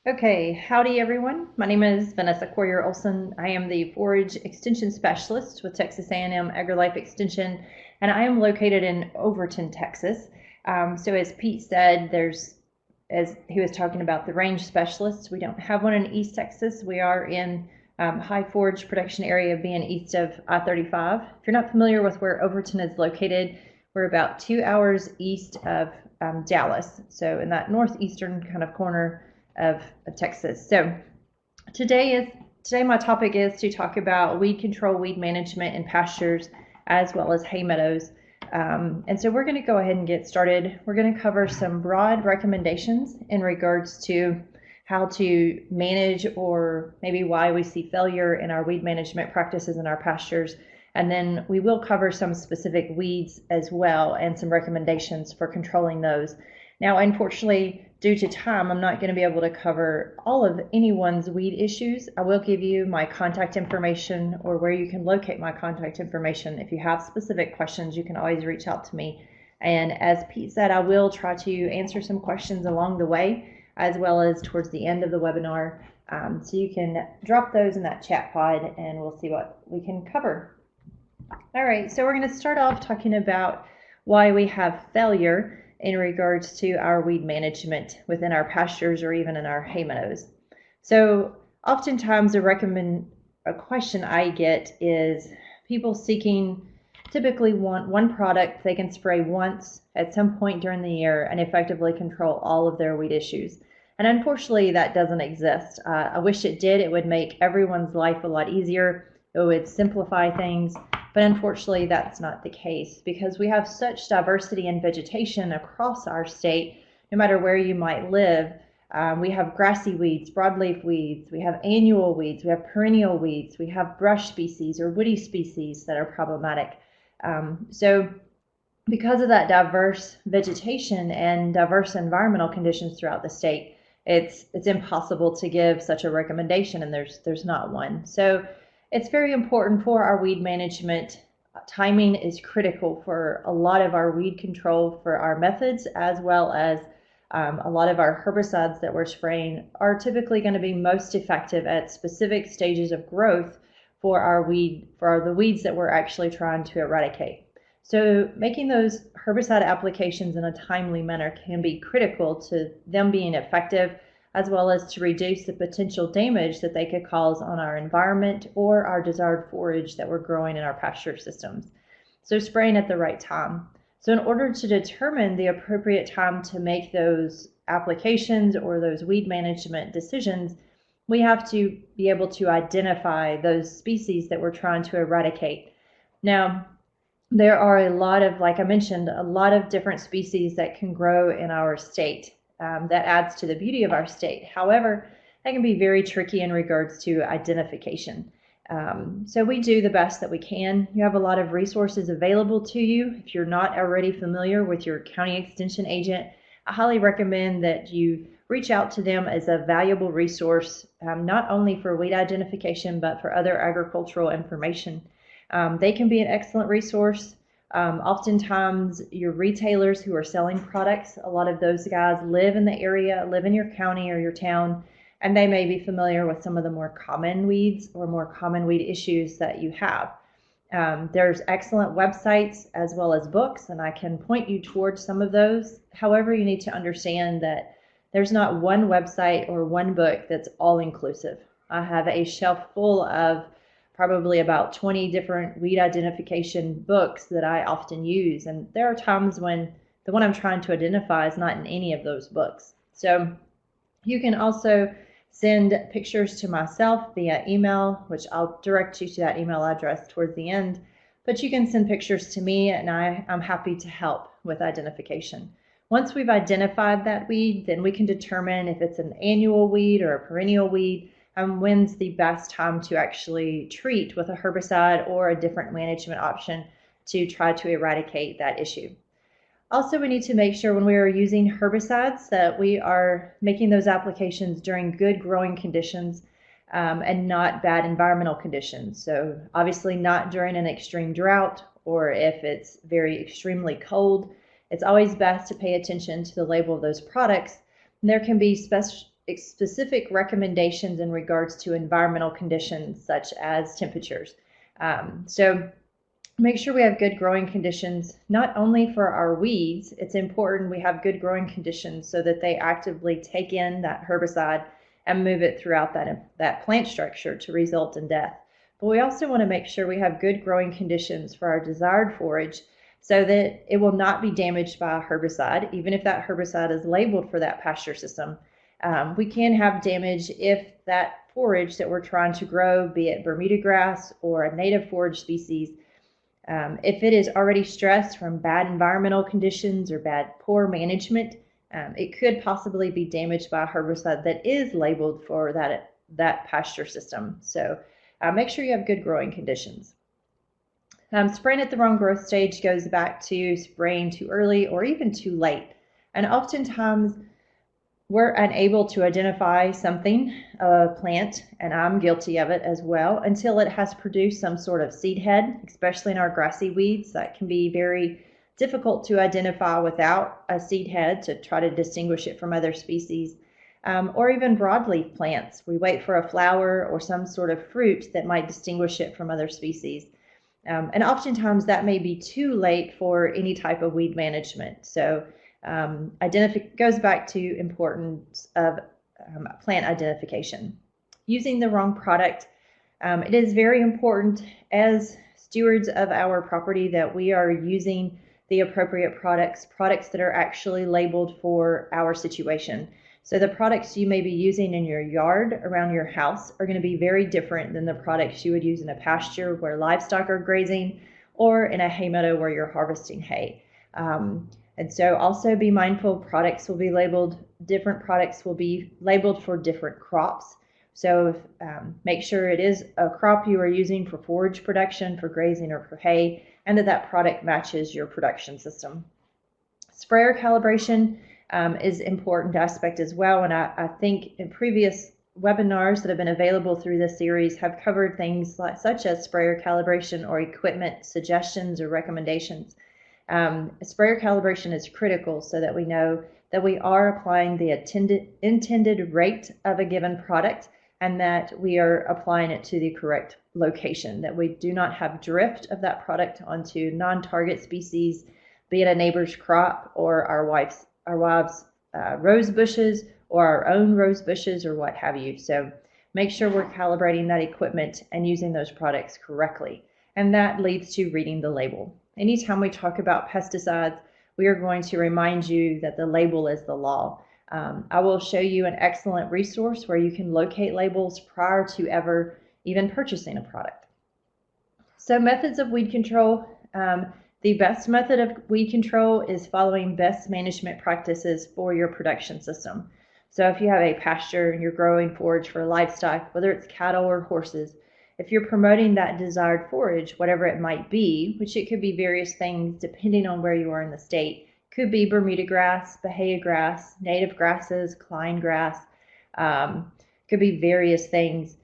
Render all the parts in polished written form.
Okay, howdy everyone. My name is Vanessa Corriher-Olson. I am the Forage Extension Specialist with Texas A&M AgriLife Extension, and I am located in Overton, Texas. So as Pete said, as he was talking about the range specialists, we don't have one in East Texas. We are in high forage production area being east of I-35. If you're not familiar with where Overton is located, we're about 2 hours east of Dallas, so in that northeastern kind of corner of Texas. So today my topic is to talk about weed control, weed management in pastures, as well as hay meadows. And so we're going to go ahead and get started. We're going to cover some broad recommendations in regards to how to manage or maybe why we see failure in our weed management practices in our pastures. And then we will cover some specific weeds as well and some recommendations for controlling those. Now, unfortunately, due to time, I'm not going to be able to cover all of anyone's weed issues. I will give you my contact information or where you can locate my contact information. If you have specific questions, you can always reach out to me. And as Pete said, I will try to answer some questions along the way, as well as towards the end of the webinar. So you can drop those in that chat pod and we'll see what we can cover. All right, so we're going to start off talking about why we have failure in regards to our weed management within our pastures or even in our hay meadows. So oftentimes a question I get is people typically want one product they can spray once at some point during the year and effectively control all of their weed issues. And unfortunately, that doesn't exist. I wish it did. It would make everyone's life a lot easier. It would simplify things. But unfortunately, that's not the case because we have such diversity in vegetation across our state, no matter where you might live. We have grassy weeds, broadleaf weeds, we have annual weeds, we have perennial weeds, we have brush species or woody species that are problematic. So because of that diverse vegetation and diverse environmental conditions throughout the state, it's impossible to give such a recommendation, and there's not one. So it's very important for our weed management. Timing is critical for a lot of our weed control for our methods, as well as a lot of our herbicides that we're spraying are typically going to be most effective at specific stages of growth for the weeds that we're actually trying to eradicate. So making those herbicide applications in a timely manner can be critical to them being effective, as well as to reduce the potential damage that they could cause on our environment or our desired forage that we're growing in our pasture systems. So spraying at the right time. So in order to determine the appropriate time to make those applications or those weed management decisions, we have to be able to identify those species that we're trying to eradicate. Now, there are a lot of, like I mentioned, a lot of different species that can grow in our state. That adds to the beauty of our state. However, that can be very tricky in regards to identification. So we do the best that we can. You have a lot of resources available to you. If you're not already familiar with your county extension agent, I highly recommend that you reach out to them as a valuable resource, not only for weed identification, but for other agricultural information. They can be an excellent resource. Oftentimes your retailers who are selling products, a lot of those guys live in the area, live in your county or your town, and they may be familiar with some of the more common weeds or more common weed issues that you have. There's excellent websites as well as books, and I can point you towards some of those. However, you need to understand that there's not one website or one book that's all inclusive. I have a shelf full of probably about 20 different weed identification books that I often use. And there are times when the one I'm trying to identify is not in any of those books. So you can also send pictures to myself via email, which I'll direct you to that email address towards the end. But you can send pictures to me and I'm happy to help with identification. Once we've identified that weed, then we can determine if it's an annual weed or a perennial weed, and when's the best time to actually treat with a herbicide or a different management option to try to eradicate that issue. Also, we need to make sure when we are using herbicides that we are making those applications during good growing conditions and not bad environmental conditions. So obviously not during an extreme drought or if it's very extremely cold. It's always best to pay attention to the label of those products. And there can be specific recommendations in regards to environmental conditions such as temperatures. So make sure we have good growing conditions, not only for our weeds. It's important we have good growing conditions so that they actively take in that herbicide and move it throughout that plant structure to result in death. But we also want to make sure we have good growing conditions for our desired forage so that it will not be damaged by a herbicide, even if that herbicide is labeled for that pasture system. We can have damage if that forage that we're trying to grow, be it Bermuda grass or a native forage species, if it is already stressed from bad environmental conditions or poor management, it could possibly be damaged by a herbicide that is labeled for that pasture system. So make sure you have good growing conditions. Spraying at the wrong growth stage goes back to spraying too early or even too late. And oftentimes we're unable to identify something, a plant, and I'm guilty of it as well, until it has produced some sort of seed head, especially in our grassy weeds. That can be very difficult to identify without a seed head to try to distinguish it from other species. Or even broadleaf plants. We wait for a flower or some sort of fruit that might distinguish it from other species. And oftentimes that may be too late for any type of weed management. So goes back to importance of plant identification. Using the wrong product. It is very important as stewards of our property that we are using the appropriate products that are actually labeled for our situation. So the products you may be using in your yard around your house are going to be very different than the products you would use in a pasture where livestock are grazing or in a hay meadow where you're harvesting hay. And so also be mindful, different products will be labeled for different crops. So make sure it is a crop you are using for forage production, for grazing, or for hay, and that product matches your production system. Sprayer calibration is an important aspect as well. And I think in previous webinars that have been available through this series have covered things such as sprayer calibration or equipment suggestions or recommendations. Sprayer calibration is critical so that we know that we are applying the intended rate of a given product and that we are applying it to the correct location, that we do not have drift of that product onto non-target species, be it a neighbor's crop or our wife's rose bushes or our own rose bushes or what have you. So make sure we're calibrating that equipment and using those products correctly. And that leads to reading the label. Anytime we talk about pesticides, we are going to remind you that the label is the law. I will show you an excellent resource where you can locate labels prior to ever even purchasing a product. So methods of weed control. The best method of weed control is following best management practices for your production system. So if you have a pasture and you're growing forage for livestock, whether it's cattle or horses, if you're promoting that desired forage, whatever it might be, which it could be various things depending on where you are in the state, could be Bermuda grass, Bahia grass, native grasses, Klein Grass, could be various things.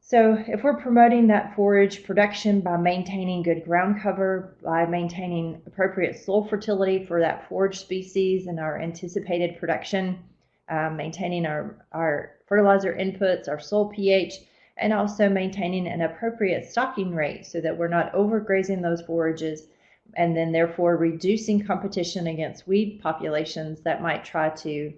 So if we're promoting that forage production by maintaining good ground cover, by maintaining appropriate soil fertility for that forage species and our anticipated production, maintaining our fertilizer inputs, our soil pH, and also maintaining an appropriate stocking rate so that we're not overgrazing those forages and then therefore reducing competition against weed populations that might try to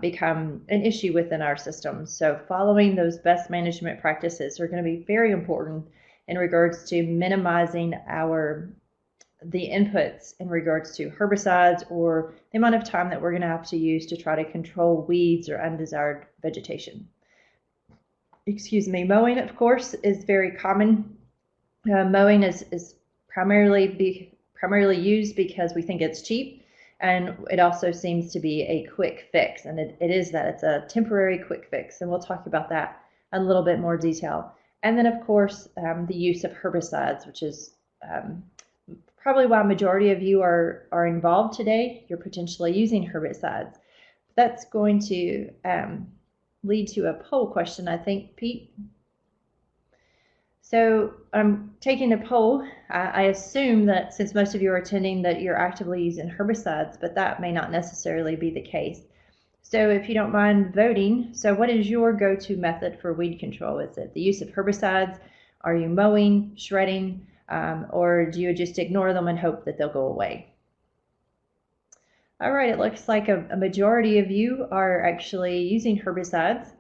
become an issue within our system. So following those best management practices are going to be very important in regards to minimizing the inputs in regards to herbicides or the amount of time that we're going to have to use to try to control weeds or undesired vegetation. Mowing, of course, is very common. Mowing is primarily used because we think it's cheap, and it also seems to be a quick fix, and it is that. It's a temporary quick fix, and we'll talk about that in a little bit more detail. And then, of course, the use of herbicides, which is probably why a majority of you are involved today. You're potentially using herbicides. That's going to lead to a poll question, I think, Pete. So I'm taking a poll. I assume that since most of you are attending that you're actively using herbicides, but that may not necessarily be the case. So if you don't mind voting, so what is your go-to method for weed control? Is it the use of herbicides? Are you mowing, shredding, or do you just ignore them and hope that they'll go away? All right, it looks like a majority of you are actually using herbicides.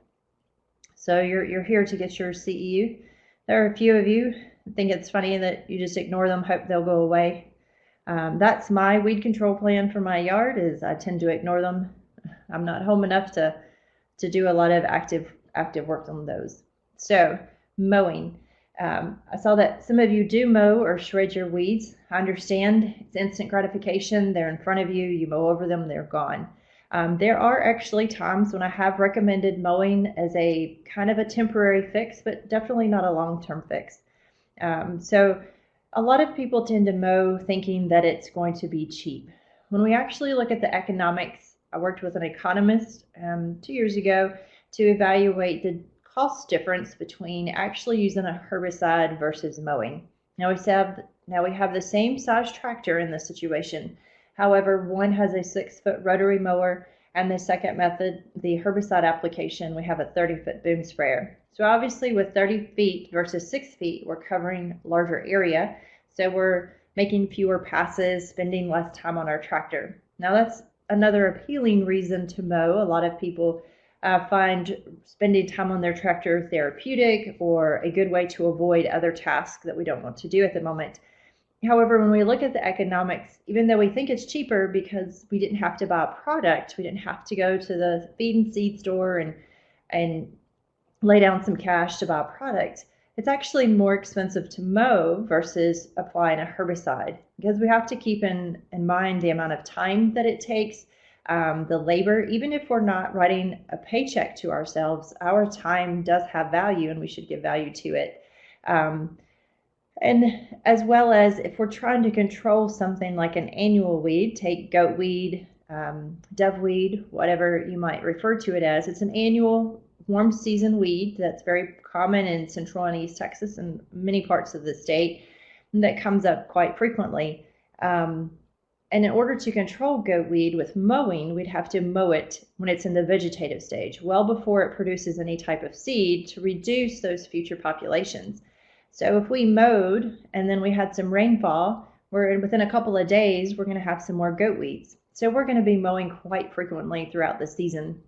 So you're here to get your CEU. There are a few of you think it's funny that you just ignore them, hope they'll go away. That's my weed control plan for my yard, is I tend to ignore them. I'm not home enough to do a lot of active work on those. So mowing. I saw that some of you do mow or shred your weeds. I understand it's instant gratification. They're in front of you. You mow over them, they're gone. There are actually times when I have recommended mowing as a kind of a temporary fix, but definitely not a long-term fix. So a lot of people tend to mow thinking that it's going to be cheap. When we actually look at the economics, I worked with an economist 2 years ago to evaluate the cost difference between actually using a herbicide versus mowing. Now we have the same size tractor in this situation. However, one has a 6-foot rotary mower, and the second method, the herbicide application, we have a 30-foot boom sprayer. So obviously with 30 feet versus 6 feet, we're covering larger area. So we're making fewer passes, spending less time on our tractor. Now that's another appealing reason to mow. A lot of people find spending time on their tractor therapeutic or a good way to avoid other tasks that we don't want to do at the moment. However, when we look at the economics, even though we think it's cheaper because we didn't have to buy a product, we didn't have to go to the feed and seed store and lay down some cash to buy a product, it's actually more expensive to mow versus applying a herbicide, because we have to keep in mind the amount of time that it takes, the labor. Even if we're not writing a paycheck to ourselves, our time does have value and we should give value to it. And as well as if we're trying to control something like an annual weed, take goatweed, doveweed, whatever you might refer to it as, it's an annual warm season weed that's very common in Central and East Texas and many parts of the state, that comes up quite frequently. And in order to control goatweed with mowing, we'd have to mow it when it's in the vegetative stage, well before it produces any type of seed, to reduce those future populations. So if we mowed and then we had some rainfall, within a couple of days, we're going to have some more goat weeds. So we're going to be mowing quite frequently throughout the season.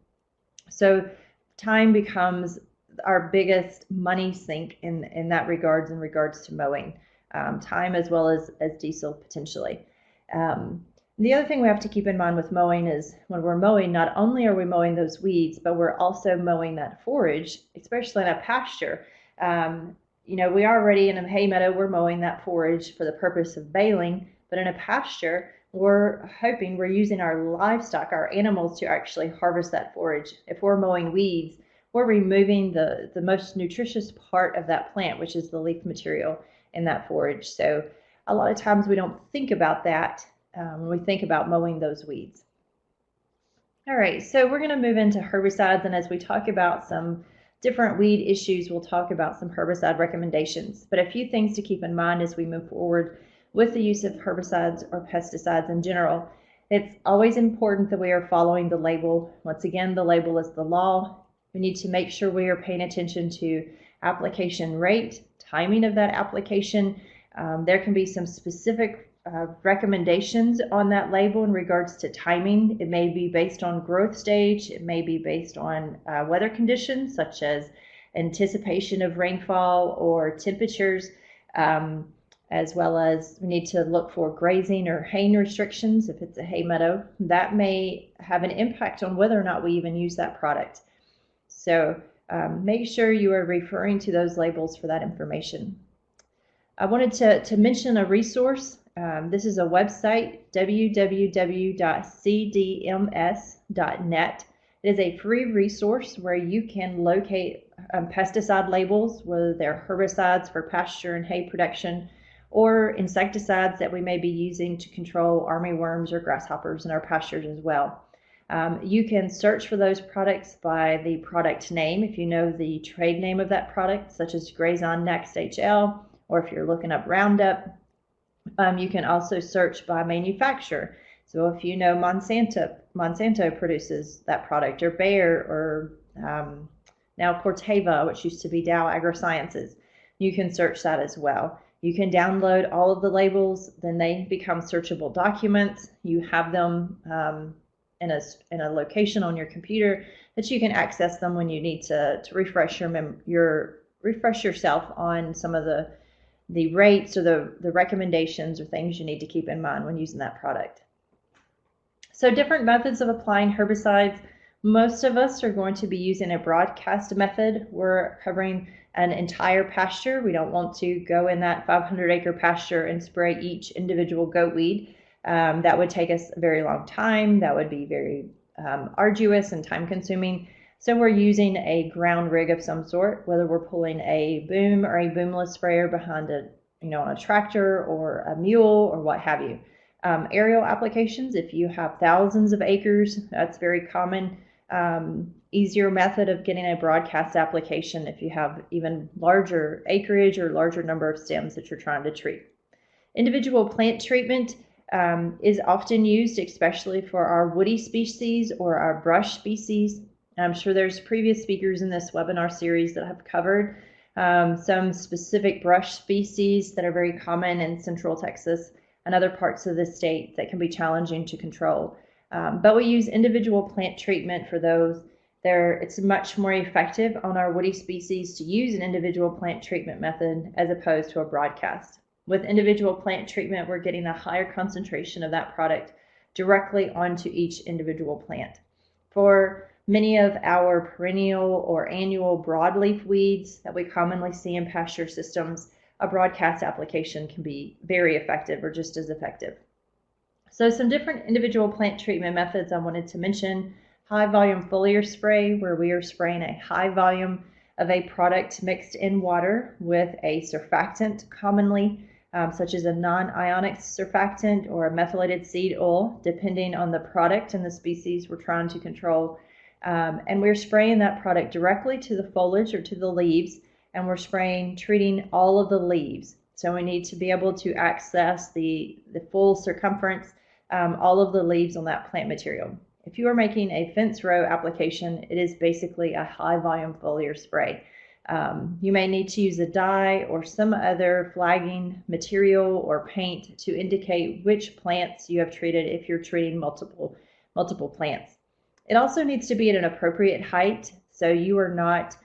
So time becomes our biggest money sink in that regards, in regards to mowing. Time as well as diesel potentially. The other thing we have to keep in mind with mowing is when we're mowing, not only are we mowing those weeds, but we're also mowing that forage, especially in a pasture. You know, we already in a hay meadow, we're mowing that forage for the purpose of baling, but in a pasture, we're hoping we're using our livestock, our animals, to actually harvest that forage. If we're mowing weeds, we're removing the most nutritious part of that plant, which is the leaf material in that forage. So a lot of times we don't think about that when we think about mowing those weeds. All right, so we're going to move into herbicides, and as we talk about some different weed issues, we'll talk about some herbicide recommendations. But a few things to keep in mind as we move forward with the use of herbicides or pesticides in general. It's always important that we are following the label. Once again, the label is the law. We need to make sure we are paying attention to application rate, timing of that application. There can be some specific recommendations on that label in regards to timing. It may be based on growth stage. It may be based on weather conditions, such as anticipation of rainfall or temperatures, as well as we need to look for grazing or haying restrictions. If it's a hay meadow, that may have an impact on whether or not we even use that product. So make sure you are referring to those labels for that information. I wanted to mention a resource. This is a website, www.cdms.net. It is a free resource where you can locate pesticide labels, whether they're herbicides for pasture and hay production, or insecticides that we may be using to control armyworms or grasshoppers in our pastures as well. You can search for those products by the product name, if you know the trade name of that product, such as Grazon Next HL, or if you're looking up Roundup. You can also search by manufacturer. So if you know Monsanto produces that product, or Bayer, or now Corteva, which used to be Dow AgroSciences, you can search that as well. You can download all of the labels, then they become searchable documents. You have them in a location on your computer that you can access them when you need to refresh refresh yourself on some of the rates or the recommendations or things you need to keep in mind when using that product. So different methods of applying herbicides. Most of us are going to be using a broadcast method. We're covering an entire pasture. We don't want to go in that 500-acre pasture and spray each individual goat weed. That would take us a very long time. That would be very arduous and time-consuming. So we're using a ground rig of some sort, whether we're pulling a boom or a boomless sprayer behind on a tractor or a mule or what have you. Aerial applications, if you have thousands of acres, that's very common. Easier method of getting a broadcast application if you have even larger acreage or larger number of stems that you're trying to treat. Individual plant treatment is often used, especially for our woody species or our brush species. I'm sure there's previous speakers in this webinar series that have covered some specific brush species that are very common in Central Texas and other parts of the state that can be challenging to control. But we use individual plant treatment for those. It's much more effective on our woody species to use an individual plant treatment method as opposed to a broadcast. With individual plant treatment, we're getting a higher concentration of that product directly onto each individual plant. For many of our perennial or annual broadleaf weeds that we commonly see in pasture systems, a broadcast application can be very effective or just as effective. So some different individual plant treatment methods I wanted to mention. High volume foliar spray, where we are spraying a high volume of a product mixed in water with a surfactant, commonly such as a non-ionic surfactant or a methylated seed oil, depending on the product and the species we're trying to control. And we're spraying that product directly to the foliage or to the leaves, and we're treating all of the leaves. So we need to be able to access the full circumference, all of the leaves on that plant material. If you are making a fence row application, it is basically a high volume foliar spray. You may need to use a dye or some other flagging material or paint to indicate which plants you have treated if you're treating multiple plants. It also needs to be at an appropriate height, so you are not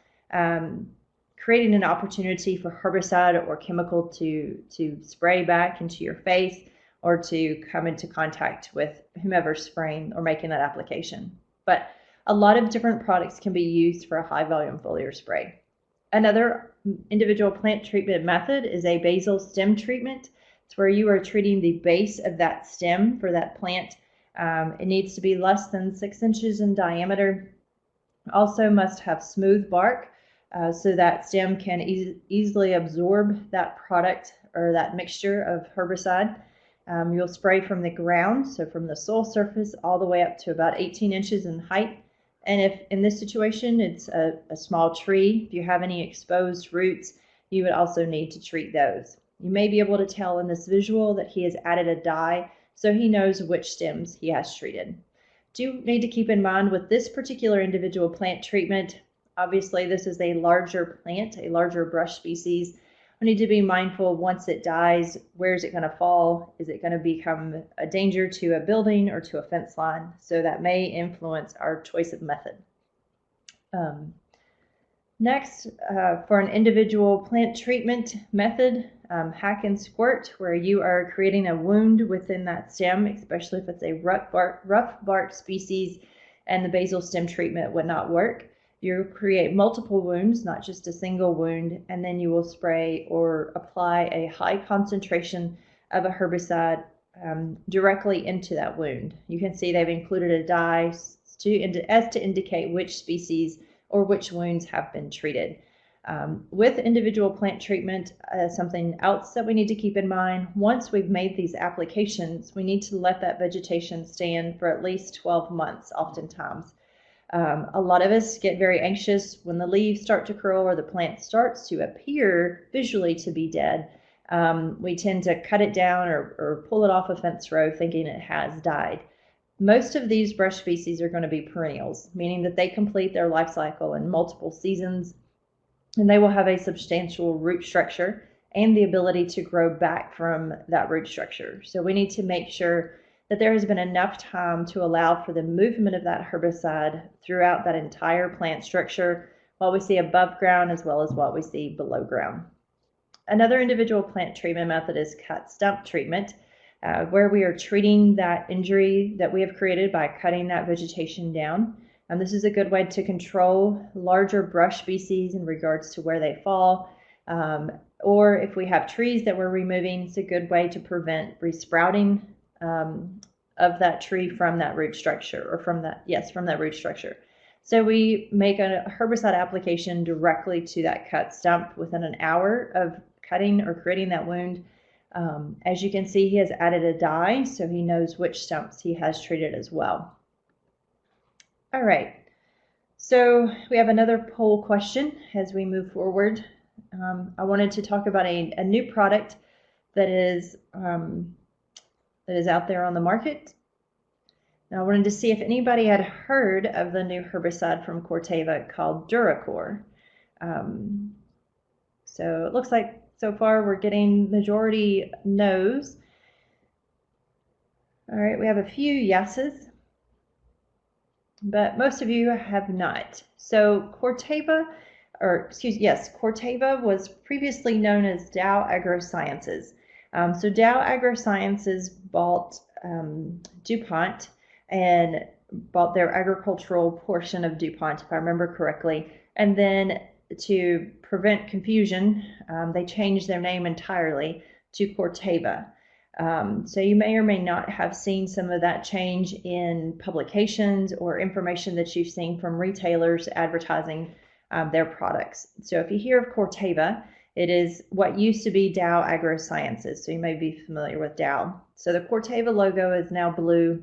creating an opportunity for herbicide or chemical to spray back into your face or to come into contact with whomever's spraying or making that application. But a lot of different products can be used for a high volume foliar spray. Another individual plant treatment method is a basal stem treatment. It's where you are treating the base of that stem for that plant. It needs to be less than 6 inches in diameter. Also must have smooth bark so that stem can easily absorb that product or that mixture of herbicide. You'll spray from the ground, so from the soil surface all the way up to about 18 inches in height. And if in this situation it's a small tree, if you have any exposed roots, you would also need to treat those. You may be able to tell in this visual that he has added a dye so he knows which stems he has treated. Do need to keep in mind with this particular individual plant treatment, obviously this is a larger plant, a larger brush species. We need to be mindful once it dies, where is it going to fall? Is it going to become a danger to a building or to a fence line? So that may influence our choice of method. Next, for an individual plant treatment method, hack and squirt, where you are creating a wound within that stem, especially if it's a rough bark species and the basal stem treatment would not work. You create multiple wounds, not just a single wound, and then you will spray or apply a high concentration of a herbicide directly into that wound. You can see they've included a dye to indicate which species or which wounds have been treated. With individual plant treatment, something else that we need to keep in mind, once we've made these applications, we need to let that vegetation stand for at least 12 months oftentimes. A lot of us get very anxious when the leaves start to curl or the plant starts to appear visually to be dead. we tend to cut it down or pull it off a fence row thinking it has died. Most of these brush species are going to be perennials, meaning that they complete their life cycle in multiple seasons, and they will have a substantial root structure and the ability to grow back from that root structure. So we need to make sure that there has been enough time to allow for the movement of that herbicide throughout that entire plant structure, what we see above ground as well as what we see below ground. Another individual plant treatment method is cut stump treatment, where we are treating that injury that we have created by cutting that vegetation down. And this is a good way to control larger brush species in regards to where they fall. Or if we have trees that we're removing, it's a good way to prevent resprouting of that tree from that root structure, or from that root structure. So we make a herbicide application directly to that cut stump within an hour of cutting or creating that wound. As you can see, he has added a dye, so he knows which stumps he has treated as well. All right, so we have another poll question as we move forward. I wanted to talk about a new product that is out there on the market. Now I wanted to see if anybody had heard of the new herbicide from Corteva called Duracore. So it looks like so far we're getting majority no's. All right, we have a few yeses, but most of you have not. So Corteva was previously known as Dow AgroSciences. So Dow AgroSciences bought DuPont and bought their agricultural portion of DuPont, if I remember correctly. And then to prevent confusion, they changed their name entirely to Corteva. So you may or may not have seen some of that change in publications or information that you've seen from retailers advertising their products. So if you hear of Corteva, it is what used to be Dow AgroSciences. So you may be familiar with Dow. So the Corteva logo is now blue.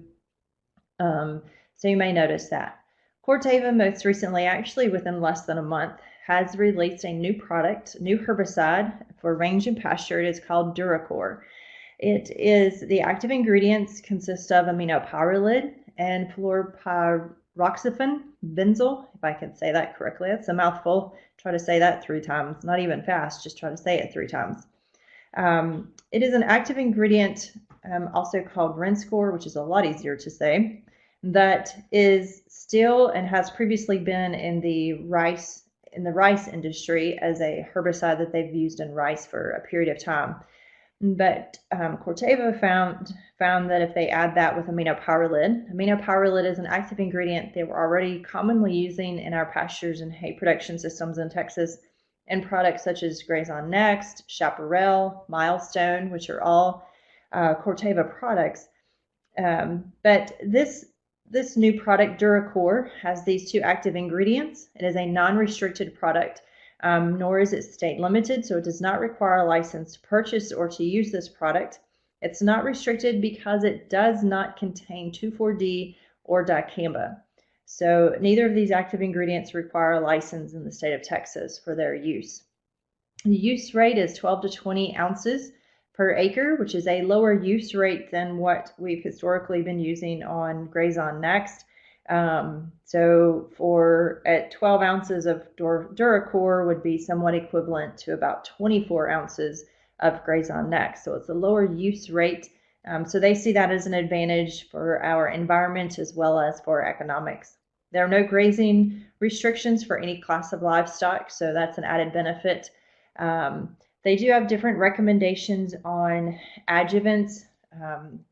So you may notice that. Corteva most recently, actually within less than a month, has released a new product, new herbicide for range and pasture. It is called Duracore. The active ingredients consist of aminopyrrolid and fluoropyroxafen benzyl, if I can say that correctly. That's a mouthful. Try to say that 3 times. Not even fast, just try to say it 3 times. It is an active ingredient, also called Rinskor, which is a lot easier to say, that is still and has previously been in the rice industry as a herbicide that they've used in rice for a period of time. But Corteva found that if they add that with aminopyrrolid is an active ingredient they were already commonly using in our pastures and hay production systems in Texas, and products such as Graze on Next, Chaparral, Milestone, which are all Corteva products. But this new product, Duracore, has these 2 active ingredients. It is a non-restricted product, nor is it state limited, so it does not require a license to purchase or to use this product. It's not restricted because it does not contain 2,4-D or dicamba. So neither of these active ingredients require a license in the state of Texas for their use. The use rate is 12 to 20 ounces per acre, which is a lower use rate than what we've historically been using on Graze on Next. So at 12 ounces of Duracore would be somewhat equivalent to about 24 ounces of Graze on Next. So it's a lower use rate. So they see that as an advantage for our environment as well as for economics. There are no grazing restrictions for any class of livestock, so that's an added benefit. They do have different recommendations on adjuvants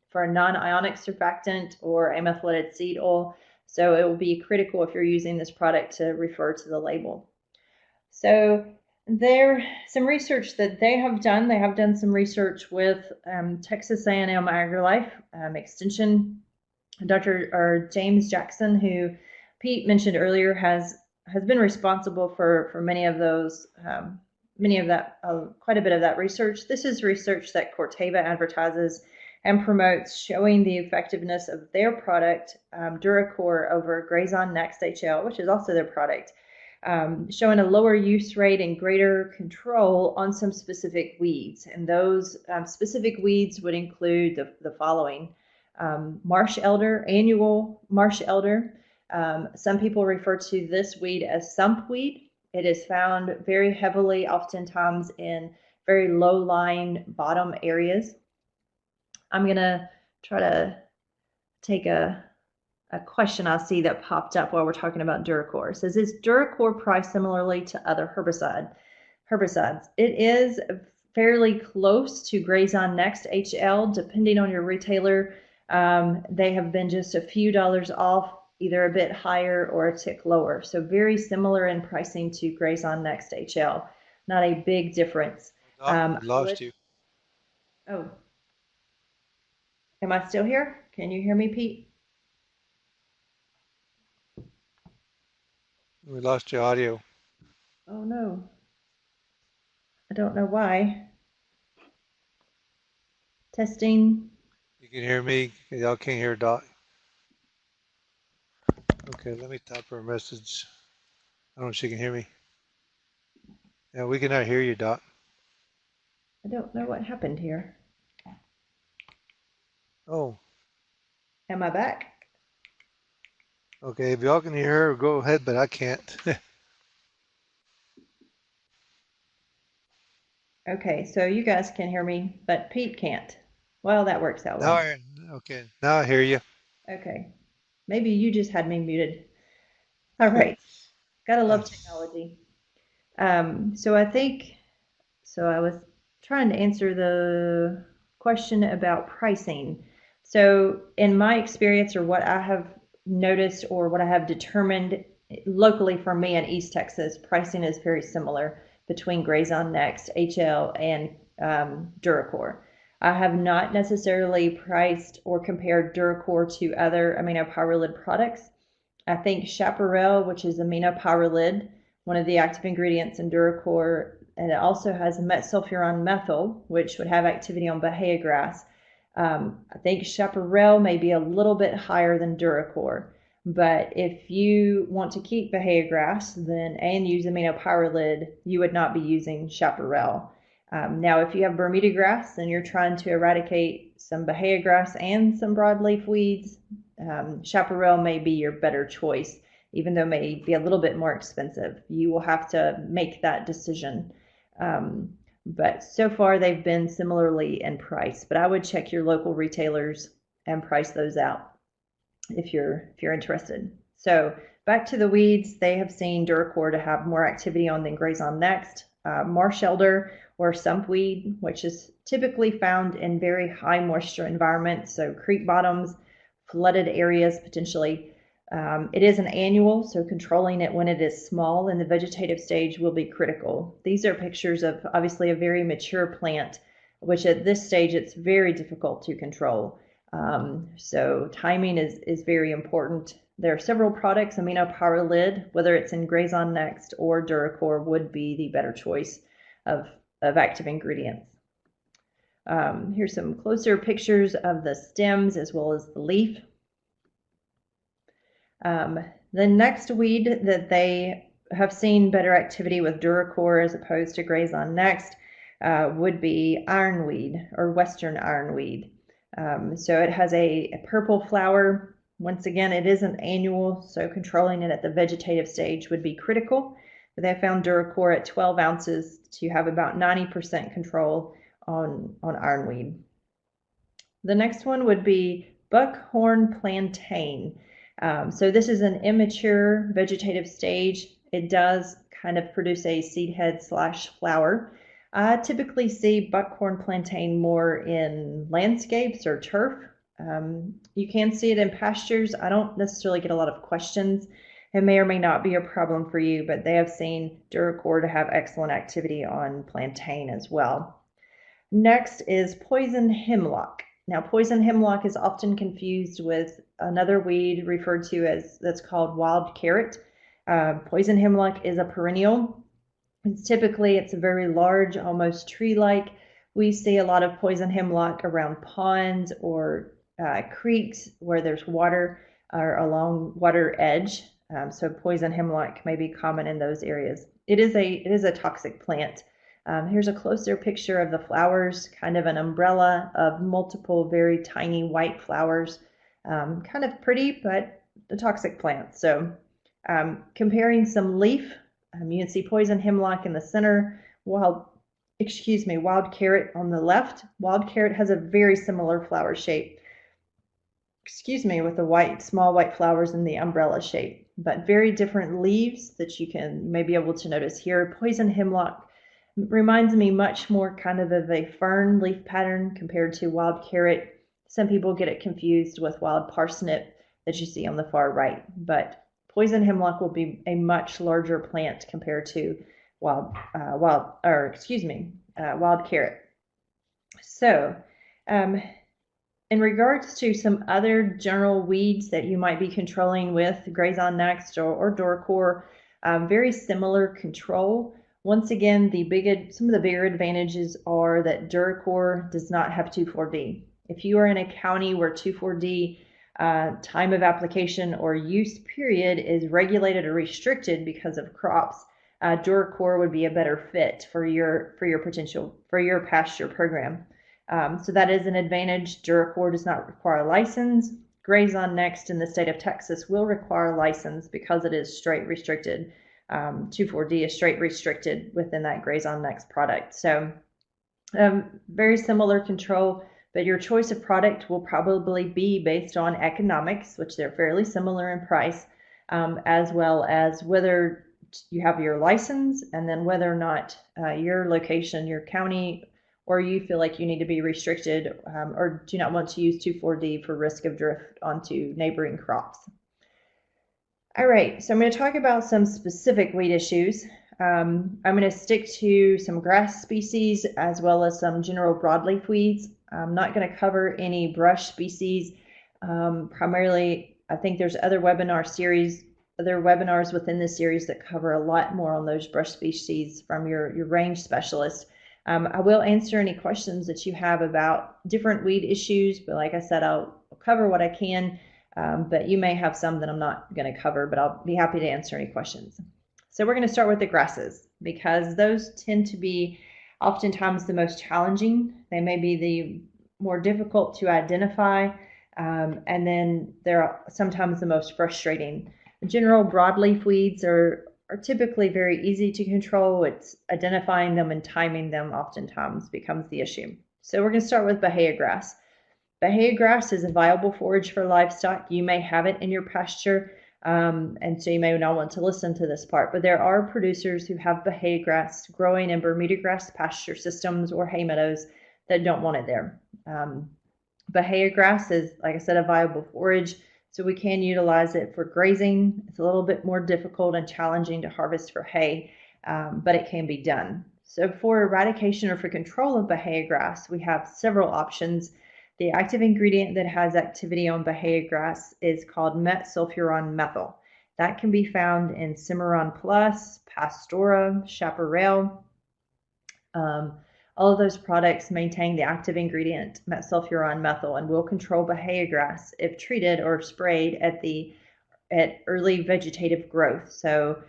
for a non-ionic surfactant or a methylated seed oil. So it will be critical if you're using this product to refer to the label. So there's some research that they have done. They have done some research with Texas A&M AgriLife Extension. Dr. James Jackson, who Pete mentioned earlier, has been responsible for many of those. Quite a bit of that research. This is research that Corteva advertises and promotes, showing the effectiveness of their product, Duracore, over Graze on Next HL, which is also their product. showing a lower use rate and greater control on some specific weeds. And those specific weeds would include the following: marsh elder, annual marsh elder. Some people refer to this weed as sumpweed. It is found very heavily, oftentimes in very low-lying bottom areas. I'm going to try to take a question I see that popped up while we're talking about Duracore. It says, is Duracore priced similarly to other herbicides? It is fairly close to Grazon Next HL, depending on your retailer. They have been just a few dollars off, either a bit higher or a tick lower. So very similar in pricing to Grazon Next HL. Not a big difference. We lost you. Oh. Am I still here? Can you hear me, Pete? We lost your audio. Oh no. I don't know why. Testing. You can hear me. Y'all can't hear Dot. Okay, let me type her a message. I don't know if she can hear me. Yeah, we cannot hear you, Dot. I don't know what happened here. Oh. Am I back? Okay, if y'all can hear her, go ahead, but I can't. Okay, so you guys can hear me, but Pete can't. Well, that works out well. Okay, now I hear you. Okay, maybe you just had me muted. All right, gotta love technology. So I was trying to answer the question about pricing. So in my experience, or what I have noticed or what I have determined locally for me in East Texas, pricing is very similar between Grazon Next, HL, and Duracore. I have not necessarily priced or compared Duracore to other aminopyrrolid products. I think chaparral, which is aminopyrrolid, one of the active ingredients in Duracore, and it also has metsulfuron methyl, which would have activity on Bahia grass. I think chaparral may be a little bit higher than Duracore, but if you want to keep Bahia grass and use aminopyrrolid, you would not be using chaparral. Now, if you have Bermuda grass and you're trying to eradicate some Bahia grass and some broadleaf weeds, chaparral may be your better choice, even though it may be a little bit more expensive. You will have to make that decision. But so far they've been similarly in price, but I would check your local retailers and price those out if you're interested. So back to the weeds, they have seen Duracore to have more activity on than Grazon Next. Marsh elder or sumpweed, which is typically found in very high moisture environments, so creek bottoms, flooded areas potentially. It is an annual, so controlling it when it is small in the vegetative stage will be critical. These are pictures of obviously a very mature plant, which at this stage it's very difficult to control. So timing is very important. There are several products, aminopyrrolid, whether it's in Grazon Next or Duracore, would be the better choice of active ingredients. Here's some closer pictures of the stems as well as the leaf. The next weed that they have seen better activity with Duracore as opposed to Grazon Next would be ironweed or western ironweed. So it has a purple flower. Once again, it is an annual, so controlling it at the vegetative stage would be critical. But they found Duracore at 12 ounces to have about 90% control on ironweed. The next one would be Buckhorn Plantain. So this is an immature vegetative stage. It does kind of produce a seed head / flower. I typically see Buckhorn Plantain more in landscapes or turf. You can see it in pastures. I don't necessarily get a lot of questions. It may or may not be a problem for you, but they have seen Duracore to have excellent activity on plantain as well. Next is poison hemlock. Now, poison hemlock is often confused with another weed referred to as that's called wild carrot. Poison hemlock is a perennial. It's a very large, almost tree-like. We see a lot of poison hemlock around ponds or creeks where there's water or along water edge. So poison hemlock may be common in those areas. It is a toxic plant. Here's a closer picture of the flowers, kind of an umbrella of multiple very tiny white flowers. Kind of pretty, but a toxic plant. So comparing some leaf, you can see poison hemlock in the center, wild carrot on the left. Wild carrot has a very similar flower shape, with the small white flowers in the umbrella shape, but very different leaves that you may be able to notice here. Poison hemlock reminds me much more kind of a fern leaf pattern compared to wild carrot. Some people get it confused with wild parsnip that you see on the far right, but poison hemlock will be a much larger plant compared to wild carrot. So, in regards to some other general weeds that you might be controlling with Graze On Next or Duracore, very similar control. Once again, some of the bigger advantages are that Duracore does not have 2,4-D. If you are in a county where 2,4-D time of application or use period is regulated or restricted because of crops, Duracore would be a better fit for your pasture program. So that is an advantage. Duracore does not require a license. Graze On Next in the state of Texas will require a license because it is straight restricted. 2,4-D is straight restricted within that Graze On Next product. So very similar control, but your choice of product will probably be based on economics, which they're fairly similar in price, as well as whether you have your license and then whether or not your location, your county, or you feel like you need to be restricted or do not want to use 2,4-D for risk of drift onto neighboring crops. All right, so I'm going to talk about some specific weed issues. I'm going to stick to some grass species as well as some general broadleaf weeds. I'm not going to cover any brush species. Primarily, I think there's other webinars within this series that cover a lot more on those brush species from your range specialist. I will answer any questions that you have about different weed issues, but like I said, I'll cover what I can. But you may have some that I'm not going to cover, but I'll be happy to answer any questions. So we're going to start with the grasses because those tend to be oftentimes the most challenging. They may be the more difficult to identify, and then they're sometimes the most frustrating. General broadleaf weeds are typically very easy to control. It's identifying them and timing them oftentimes becomes the issue. So we're going to start with Bahia grass. Bahia grass is a viable forage for livestock. You may have it in your pasture, and so you may not want to listen to this part, but there are producers who have Bahia grass growing in Bermuda grass pasture systems or hay meadows that don't want it there. Bahia grass is, like I said, a viable forage, so we can utilize it for grazing. It's a little bit more difficult and challenging to harvest for hay, but it can be done. So for eradication or for control of Bahia grass, we have several options. The active ingredient that has activity on Bahia grass is called metsulfuron methyl. That can be found in Cimarron Plus, Pastora, Chaparral. All of those products maintain the active ingredient metsulfuron methyl and will control Bahia grass if treated or sprayed at early vegetative growth. So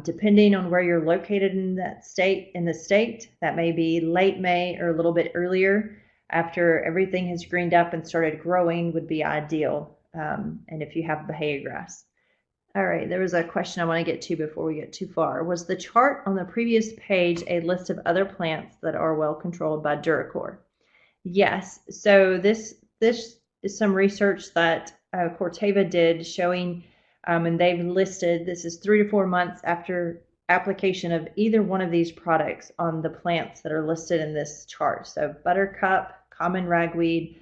depending on where you're located in the state, that may be late May or a little bit earlier. After everything has greened up and started growing would be ideal, and if you have Bahia grass. All right, there was a question I want to get to before we get too far. Was the chart on the previous page a list of other plants that are well controlled by Duracore? Yes, so this is some research that Corteva did showing, and they've listed, this is 3 to 4 months after application of either one of these products on the plants that are listed in this chart. So buttercup, common ragweed,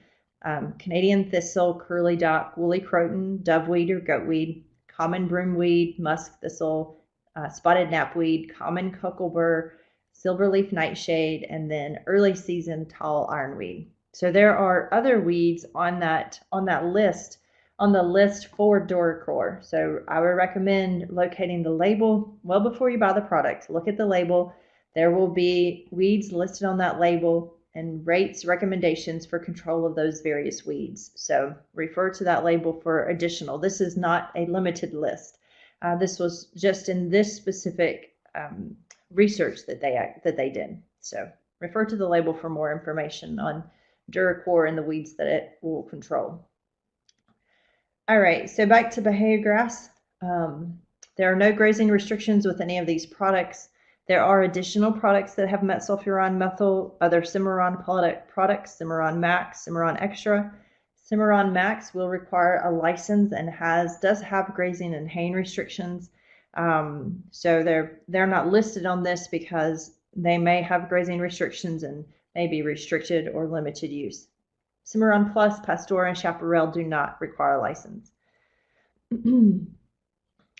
Canadian thistle, curly dock, woolly croton, doveweed or goatweed, common broomweed, musk thistle, spotted knapweed, common cocklebur, silverleaf nightshade, and then early season tall ironweed. So there are other weeds on that list, on the list for Duracore. So I would recommend locating the label well before you buy the product. Look at the label. There will be weeds listed on that label and rates, recommendations for control of those various weeds. So refer to that label for additional. This is not a limited list. This was just in this specific research that they did. So refer to the label for more information on Duracore and the weeds that it will control. All right, so back to Bahia grass. There are no grazing restrictions with any of these products. There are additional products that have metsulfuron methyl, other Cimarron products, Cimarron Max, Cimarron Extra. Cimarron Max will require a license and does have grazing and haying restrictions. So they're not listed on this because they may have grazing restrictions and may be restricted or limited use. Cimarron Plus, Pasteur, and Chaparral do not require a license.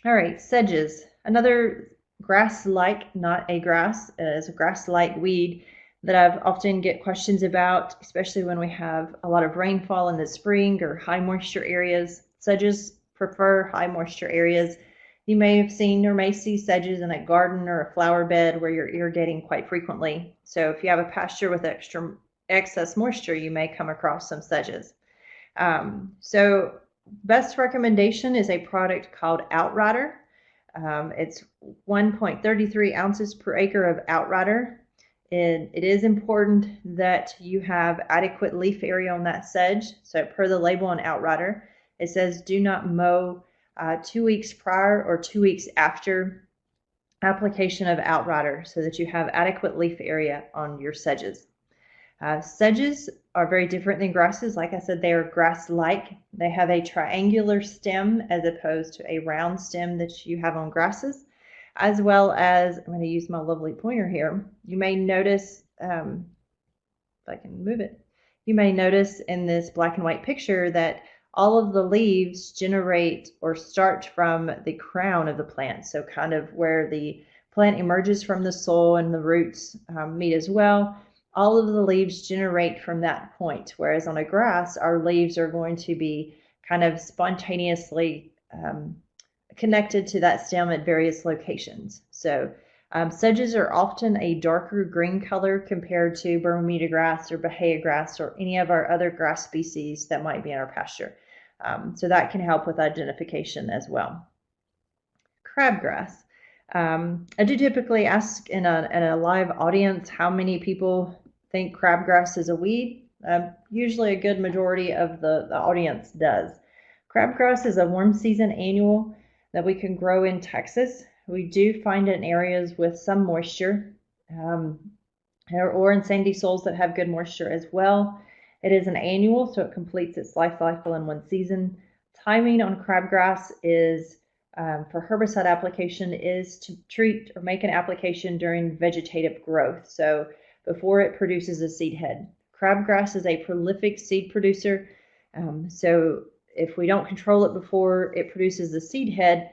All right, sedges. Another grass-like, not a grass, is a grass-like weed that I've often get questions about, especially when we have a lot of rainfall in the spring or high moisture areas. Sedges prefer high moisture areas. You may have seen or may see sedges in a garden or a flower bed where you're irrigating quite frequently. So if you have a pasture with excess moisture, you may come across some sedges. So best recommendation is a product called Outrider. It's 1.33 ounces per acre of Outrider. It is important that you have adequate leaf area on that sedge. So per the label on Outrider, it says do not mow 2 weeks prior or 2 weeks after application of Outrider so that you have adequate leaf area on your sedges. Sedges are very different than grasses. Like I said, they are grass-like. They have a triangular stem as opposed to a round stem that you have on grasses, as well as, I'm going to use my lovely pointer here. You may notice, if I can move it, you may notice in this black and white picture that all of the leaves generate or start from the crown of the plant. So kind of where the plant emerges from the soil and the roots meet as well. All of the leaves generate from that point, whereas on a grass, our leaves are going to be kind of spontaneously connected to that stem at various locations. So sedges are often a darker green color compared to Bermuda grass or Bahia grass or any of our other grass species that might be in our pasture. So that can help with identification as well. Crabgrass. I do typically ask in a live audience how many people think crabgrass is a weed. Usually a good majority of the audience does. Crabgrass is a warm season annual that we can grow in Texas. We do find it in areas with some moisture or in sandy soils that have good moisture as well. It is an annual, so it completes its life cycle in one season. Timing on crabgrass is for herbicide application is to treat or make an application during vegetative growth, so before it produces a seed head. Crabgrass is a prolific seed producer, so if we don't control it before it produces the seed head,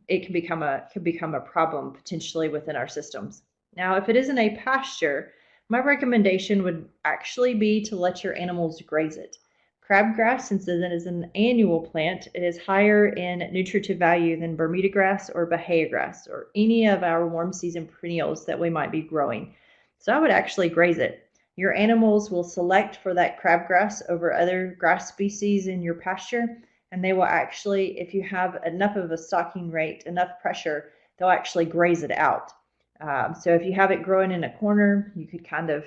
it can become a problem potentially within our systems. Now, if it isn't a pasture, my recommendation would actually be to let your animals graze it. Crabgrass, since it is an annual plant, it is higher in nutritive value than Bermuda grass or Bahia grass or any of our warm season perennials that we might be growing. So I would actually graze it. Your animals will select for that crabgrass over other grass species in your pasture, and they will actually, if you have enough of a stocking rate, enough pressure, they'll actually graze it out. So if you have it growing in a corner, you could kind of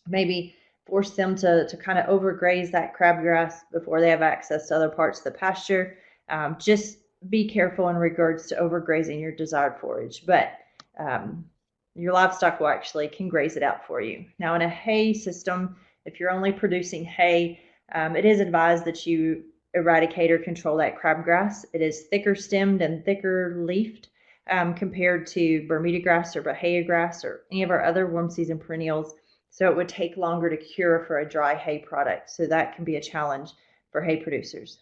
maybe force them to kind of overgraze that crabgrass before they have access to other parts of the pasture. Just be careful in regards to overgrazing your desired forage, but your livestock can graze it out for you. Now in a hay system, if you're only producing hay, it is advised that you eradicate or control that crabgrass. It is thicker stemmed and thicker leafed compared to Bermuda grass or Bahia grass or any of our other warm season perennials. So it would take longer to cure for a dry hay product. So that can be a challenge for hay producers.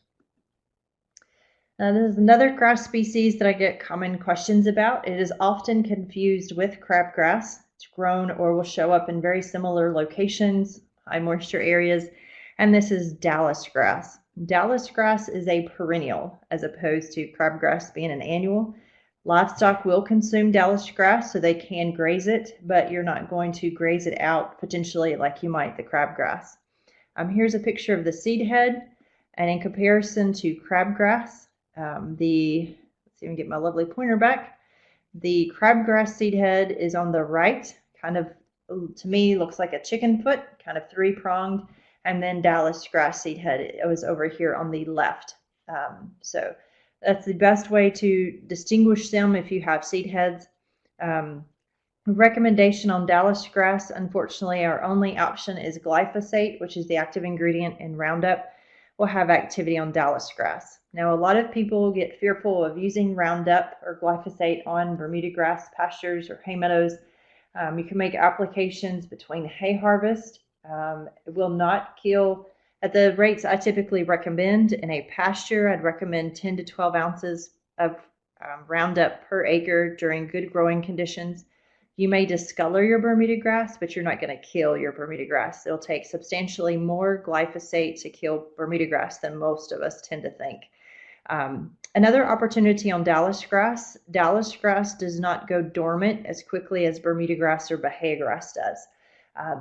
Now, this is another grass species that I get common questions about. It is often confused with crabgrass. It's grown or will show up in very similar locations, high moisture areas. And this is Dallas grass. Dallas grass is a perennial as opposed to crabgrass being an annual. Livestock will consume Dallas grass, so they can graze it, but you're not going to graze it out potentially like you might the crabgrass. Here's a picture of the seed head, and in comparison to crabgrass, the See if I can get my lovely pointer back. The crabgrass seed head is on the right, kind of, to me, looks like a chicken foot, kind of three-pronged, and then Dallas grass seed head, it was over here on the left. So that's the best way to distinguish them if you have seed heads. Recommendation on Dallas grass, unfortunately, our only option is glyphosate, which is the active ingredient in Roundup, will have activity on Dallas grass. Now, a lot of people get fearful of using Roundup or glyphosate on Bermuda grass pastures or hay meadows. You can make applications between hay harvest. It will not kill at the rates I typically recommend. In a pasture, I'd recommend 10 to 12 ounces of Roundup per acre during good growing conditions. You may discolor your Bermuda grass, but you're not going to kill your Bermuda grass. It'll take substantially more glyphosate to kill Bermuda grass than most of us tend to think. Another opportunity on Dallas grass does not go dormant as quickly as Bermuda grass or Bahia grass does.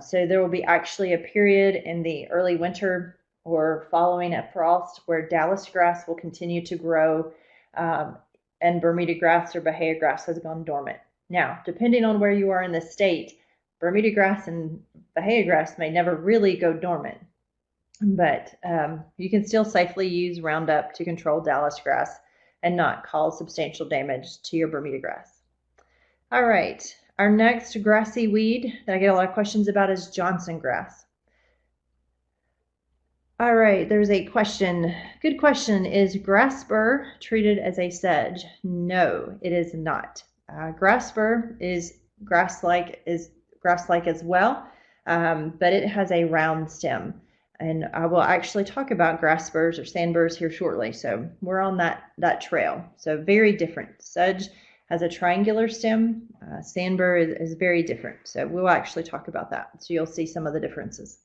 So there will be actually a period in the early winter or following a frost where Dallas grass will continue to grow and Bermuda grass or Bahia grass has gone dormant. Now, depending on where you are in the state, Bermuda grass and Bahia grass may never really go dormant, but you can still safely use Roundup to control Dallas grass and not cause substantial damage to your Bermuda grass. All right, our next grassy weed that I get a lot of questions about is Johnson grass. All right, there's a question. Good question. Is grass burr treated as a sedge? No, it is not. Grass burr is grass-like as well, but it has a round stem. And I will actually talk about grass burrs or sand burrs here shortly. So we're on that trail. So very different. Sedge has a triangular stem. Sand burr is very different. So we'll actually talk about that. So you'll see some of the differences.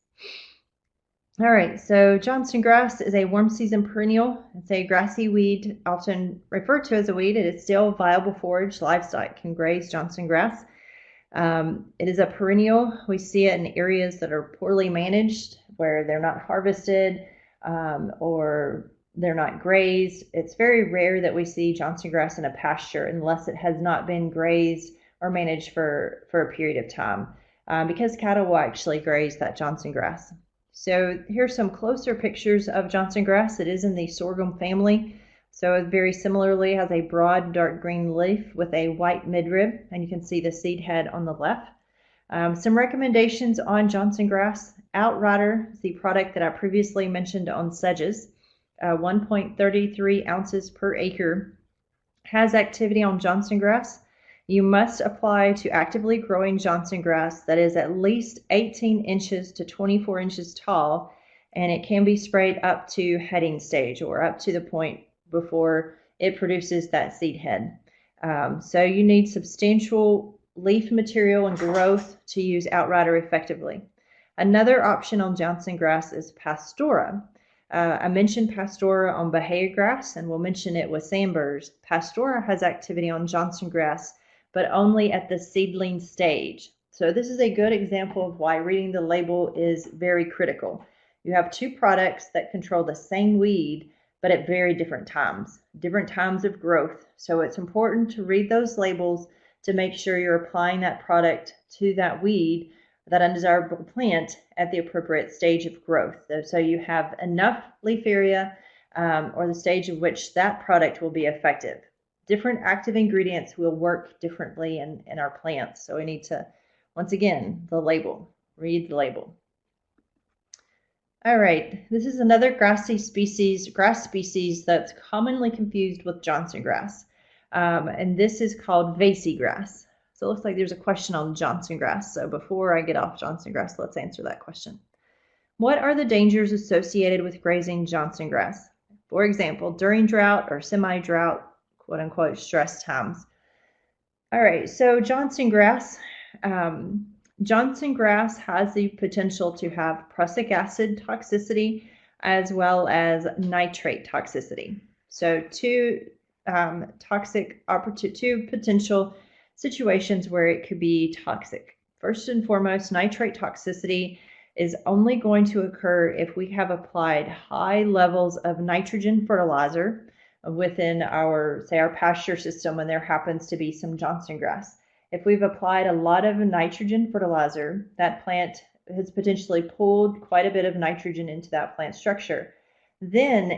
All right, so Johnson grass is a warm season perennial. It's a grassy weed, often referred to as a weed. It is still a viable forage. Livestock can graze Johnson grass. It is a perennial. We see it in areas that are poorly managed, where they're not harvested or they're not grazed. It's very rare that we see Johnson grass in a pasture unless it has not been grazed or managed for a period of time, because cattle will actually graze that Johnson grass. So here's some closer pictures of Johnson grass. It is in the sorghum family. So it very similarly has a broad dark green leaf with a white midrib, and you can see the seed head on the left. Some recommendations on Johnson grass. Outrider, the product that I previously mentioned on sedges, 1.33 ounces per acre, has activity on Johnson grass. You must apply to actively growing Johnson grass that is at least 18 inches to 24 inches tall, and it can be sprayed up to heading stage or up to the point before it produces that seed head. So you need substantial leaf material and growth to use Outrider effectively. Another option on Johnson grass is Pastura. I mentioned Pastura on Bahia grass, and we'll mention it with sandburrs. Pastura has activity on Johnson grass, but only at the seedling stage. So this is a good example of why reading the label is very critical. You have two products that control the same weed, but at very different times of growth. So it's important to read those labels to make sure you're applying that product to that weed, that undesirable plant, at the appropriate stage of growth. So you have enough leaf area or the stage of which that product will be effective. Different active ingredients will work differently in our plants. So we need to, once again, read the label. All right, this is another grass species that's commonly confused with Johnson grass. And this is called Vasey grass. So it looks like there's a question on Johnson grass. So before I get off Johnson grass, let's answer that question. What are the dangers associated with grazing Johnson grass? For example, during drought or semi-drought, quote unquote, stress times. All right, so Johnson grass has the potential to have prussic acid toxicity as well as nitrate toxicity. So two potential situations where it could be toxic. First and foremost, nitrate toxicity is only going to occur if we have applied high levels of nitrogen fertilizer, within our, say, our pasture system when there happens to be some Johnson grass. If we've applied a lot of nitrogen fertilizer, that plant has potentially pulled quite a bit of nitrogen into that plant structure. Then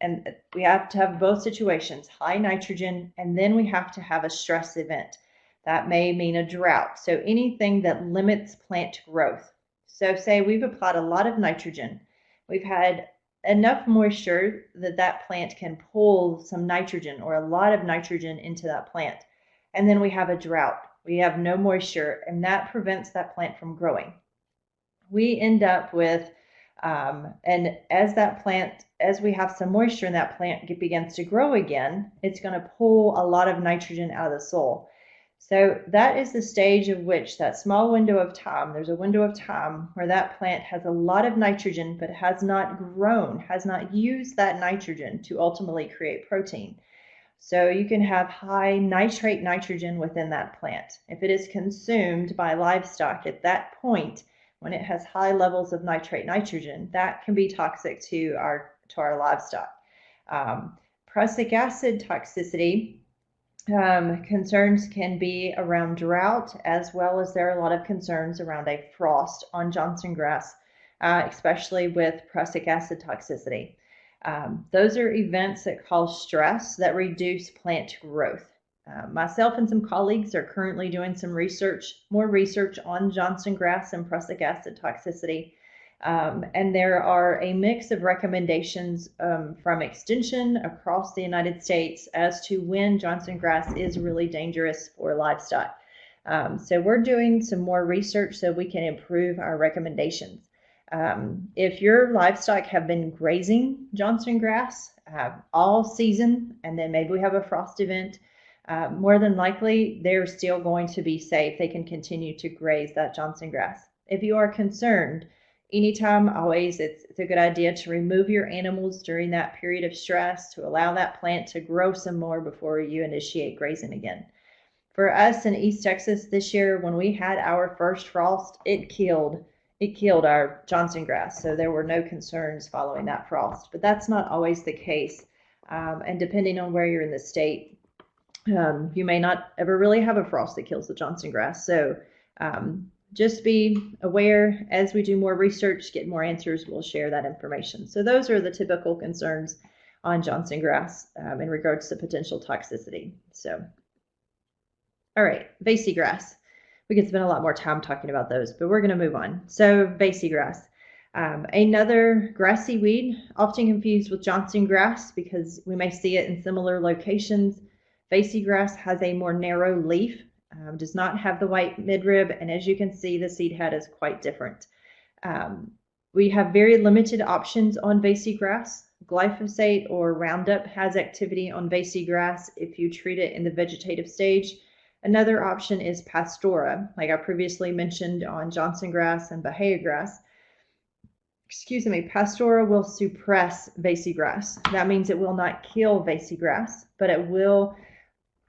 and we have to have both situations, high nitrogen, and then we have to have a stress event. That may mean a drought. So anything that limits plant growth. So say we've applied a lot of nitrogen. We've had enough moisture that that plant can pull some nitrogen or a lot of nitrogen into that plant. And then we have a drought. We have no moisture, and that prevents that plant from growing. We end up with, and as we have some moisture and that plant begins to grow again, it's going to pull a lot of nitrogen out of the soil. So that is the stage of which that small window of time, there's a window of time where that plant has a lot of nitrogen, but has not grown, has not used that nitrogen to ultimately create protein. So you can have high nitrate nitrogen within that plant. If it is consumed by livestock at that point, when it has high levels of nitrate nitrogen, that can be toxic to our livestock. Prussic acid toxicity concerns can be around drought, as well as there are a lot of concerns around a frost on Johnson grass, especially with prussic acid toxicity. Those are events that cause stress that reduce plant growth. Myself and some colleagues are currently doing some more research on Johnson grass and prussic acid toxicity. And there are a mix of recommendations from Extension across the United States as to when Johnson grass is really dangerous for livestock. So we're doing some more research so we can improve our recommendations. If your livestock have been grazing Johnson grass all season, and then maybe we have a frost event, more than likely they're still going to be safe. They can continue to graze that Johnson grass. If you are concerned, anytime, always, it's a good idea to remove your animals during that period of stress to allow that plant to grow some more before you initiate grazing again. For us in East Texas this year, when we had our first frost, it killed our Johnson grass. So there were no concerns following that frost, but that's not always the case. And depending on where you're in the state, you may not ever really have a frost that kills the Johnson grass. So just be aware as we do more research, get more answers, we'll share that information. So those are the typical concerns on Johnson grass in regards to potential toxicity. So, all right, Vasey grass. We could spend a lot more time talking about those, but we're going to move on. So Vasey grass, another grassy weed, often confused with Johnson grass because we may see it in similar locations. Vasey grass has a more narrow leaf, does not have the white midrib, and as you can see, the seed head is quite different. We have very limited options on Vasey grass. Glyphosate or Roundup has activity on Vasey grass if you treat it in the vegetative stage. Another option is Pastura, like I previously mentioned on Johnson grass and Bahia grass. Pastura will suppress Vasey grass. That means it will not kill Vasey grass, but it will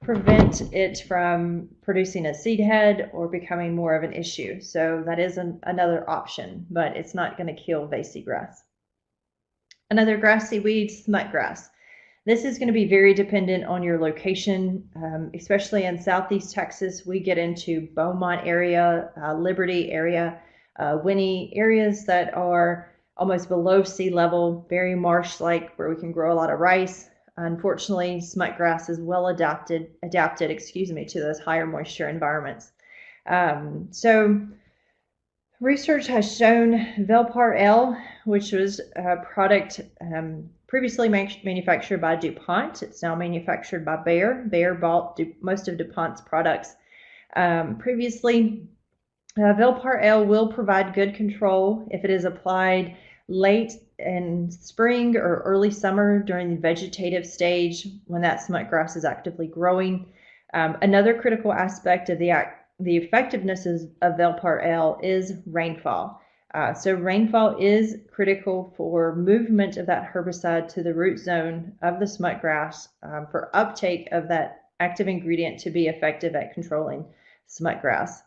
prevent it from producing a seed head or becoming more of an issue. So that is another option, but it's not going to kill Vasey grass. Another grassy weed, smut grass. This is going to be very dependent on your location, especially in Southeast Texas. We get into Beaumont area, Liberty area, Winnie, areas that are almost below sea level, very marsh-like, where we can grow a lot of rice. Unfortunately, smut grass is well adapted to those higher moisture environments. So research has shown Velpar L, which was a product previously manufactured by DuPont. It's now manufactured by Bayer. Bayer bought most of DuPont's products previously. Velpar L will provide good control if it is applied late in spring or early summer during the vegetative stage when that smut grass is actively growing. Another critical aspect of the effectiveness of Velpar L is rainfall. So rainfall is critical for movement of that herbicide to the root zone of the smut grass for uptake of that active ingredient to be effective at controlling smut grass.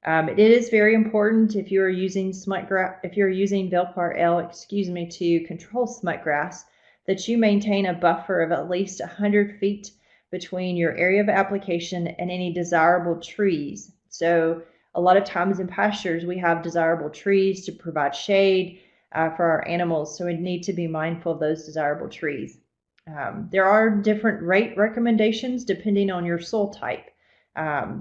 It is very important if you're using Velpar L, to control smut grass, that you maintain a buffer of at least 100 feet between your area of application and any desirable trees. So a lot of times in pastures, we have desirable trees to provide shade for our animals, so we need to be mindful of those desirable trees. There are different rate recommendations depending on your soil type.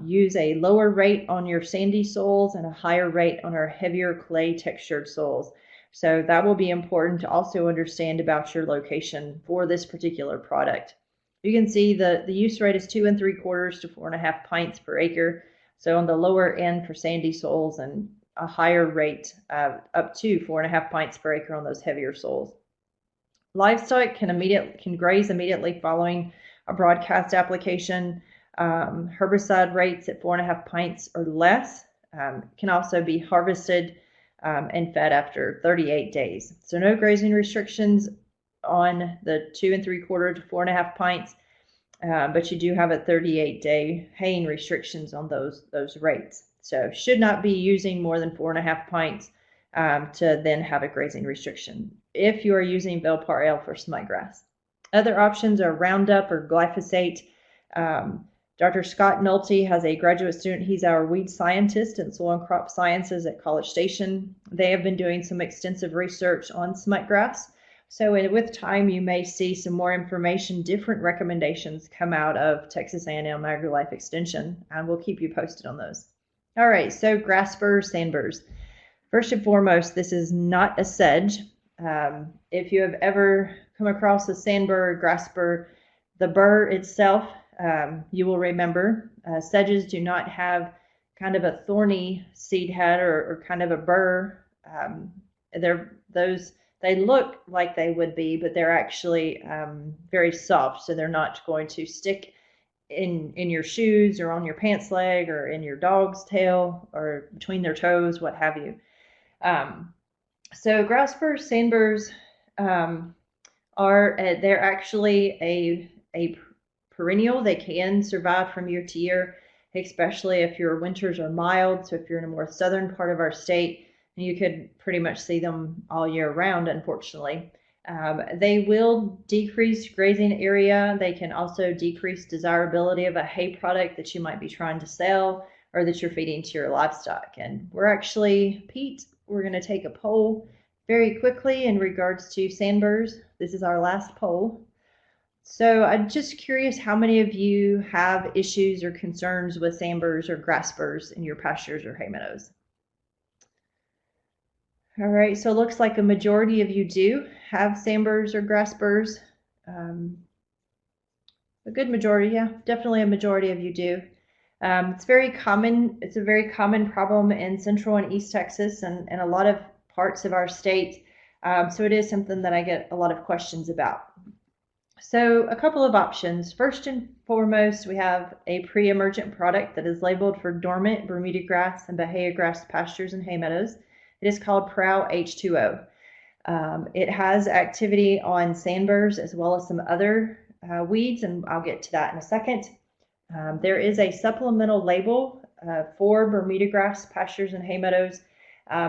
Use a lower rate on your sandy soils and a higher rate on our heavier clay textured soils. So that will be important to also understand about your location for this particular product. You can see the use rate is 2 3/4 to 4.5 pints per acre. So on the lower end for sandy soils, and a higher rate up to 4.5 pints per acre on those heavier soils. Livestock can graze immediately following a broadcast application. Herbicide rates at 4.5 pints or less can also be harvested and fed after 38 days. So no grazing restrictions on the 2 3/4 to 4.5 pints, but you do have a 38-day haying restrictions on those rates. So should not be using more than 4.5 pints to then have a grazing restriction if you are using Bell Par Ale for smut grass. Other options are Roundup or Glyphosate. Dr. Scott Nolte has a graduate student. He's our weed scientist in soil and crop sciences at College Station. They have been doing some extensive research on smut grass. So with time, you may see some more information, different recommendations come out of Texas A&M AgriLife Extension, and we'll keep you posted on those. All right, so grass burrs, sand burrs. First and foremost, this is not a sedge. If you have ever come across a sand burr or grass burr, the burr itself, you will remember, sedges do not have kind of a thorny seed head or kind of a burr. They look like they would be, but they're actually very soft, so they're not going to stick in your shoes or on your pants leg or in your dog's tail or between their toes, what have you. So grass burrs, sand burrs they're actually a perennial. They can survive from year to year, especially if your winters are mild. So if you're in a more southern part of our state, you could pretty much see them all year round, unfortunately. They will decrease grazing area. They can also decrease desirability of a hay product that you might be trying to sell or that you're feeding to your livestock. And Pete, we're going to take a poll very quickly in regards to sand burrs. This is our last poll. So I'm just curious how many of you have issues or concerns with sand burrs or grass burrs in your pastures or hay meadows. All right, so it looks like a majority of you do have sand burrs or grass burrs. A good majority, yeah, definitely a majority of you do. It's very common. It's a very common problem in Central and East Texas and a lot of parts of our state. So it is something that I get a lot of questions about. So a couple of options. First and foremost, we have a pre-emergent product that is labeled for dormant Bermuda grass and Bahia grass pastures and hay meadows. It is called Prow H2O. It has activity on sand burrs as well as some other weeds, and I'll get to that in a second. There is a supplemental label for Bermuda grass pastures and hay meadows.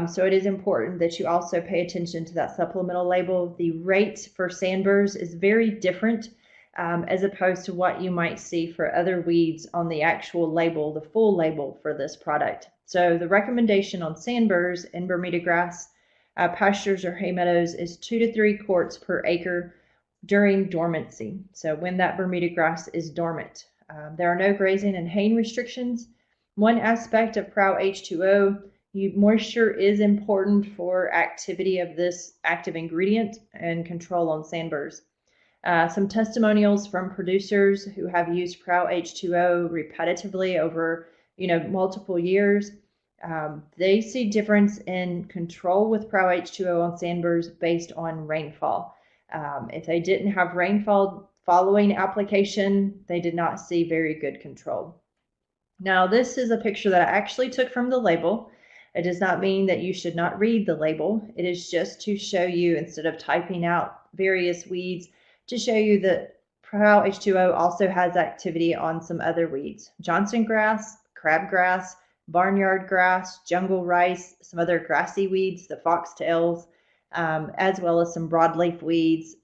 So it is important that you also pay attention to that supplemental label. The rate for sand burrs is very different as opposed to what you might see for other weeds on the actual label, the full label for this product. So the recommendation on sand burrs and Bermuda grass pastures or hay meadows is 2 to 3 quarts per acre during dormancy. So when that Bermuda grass is dormant. There are no grazing and haying restrictions. One aspect of Prow H2O, moisture is important for activity of this active ingredient and control on sand burrs. Some testimonials from producers who have used Prow H2O repetitively over multiple years. They see difference in control with Prow H2O on sand burrs based on rainfall. If they didn't have rainfall following application, they did not see very good control. Now, this is a picture that I actually took from the label. It does not mean that you should not read the label. It is just to show you, instead of typing out various weeds, to show you that Prow H2O also has activity on some other weeds. Johnson grass, crabgrass, barnyard grass, jungle rice, some other grassy weeds, the foxtails, as well as some broadleaf weeds,